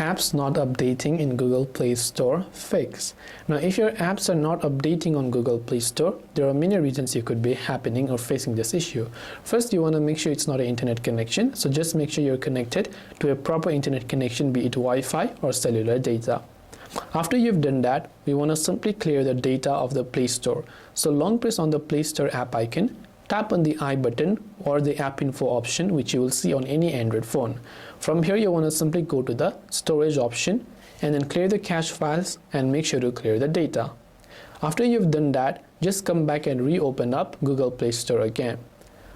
apps not updating in Google Play Store fix. Now, if your apps are not updating on Google Play Store, there are many reasons you could be happening or facing this issue. First, you want to make sure it's not an internet connection, so just make sure you're connected to a proper internet connection, be it Wi-Fi or cellular data. After you've done that, we want to simply clear the data of the Play Store. So long press on the Play Store app icon, tap on the I button or the app info option, which you will see on any Android phone. From here, you want to simply go to the storage option and then clear the cache files and make sure to clear the data. After you've done that, just come back and reopen up Google Play Store again.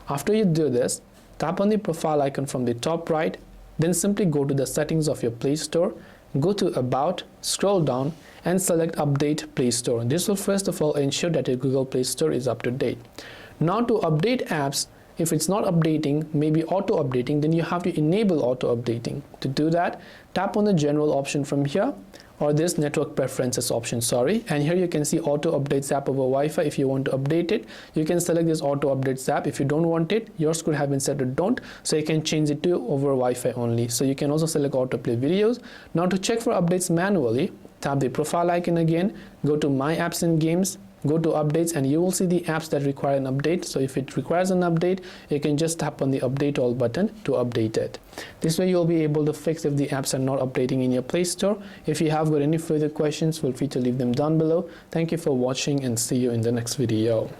After you do this, tap on the profile icon from the top right, then simply go to the settings of your Play Store, go to About, scroll down and select Update Play Store. This will first of all ensure that your Google Play Store is up to date. Now to update apps, if it's not updating, maybe auto updating, then you have to enable auto updating. To do that, tap on the general option from here or this network preferences option, and here you can see auto updates app over Wi-Fi. If you want to update it, you can select this auto updates app. If you don't want it, yours could have been set to don't, so you can change it to over Wi-Fi only. So you can also select autoplay videos. Now to check for updates manually, tap the profile icon again, go to My Apps and Games, go to updates, and you will see the apps that require an update. So if it requires an update, you can just tap on the update all button to update it. This way you'll be able to fix if the apps are not updating in your Play Store. If you have got any further questions, feel free to leave them down below. Thank you for watching and see you in the next video.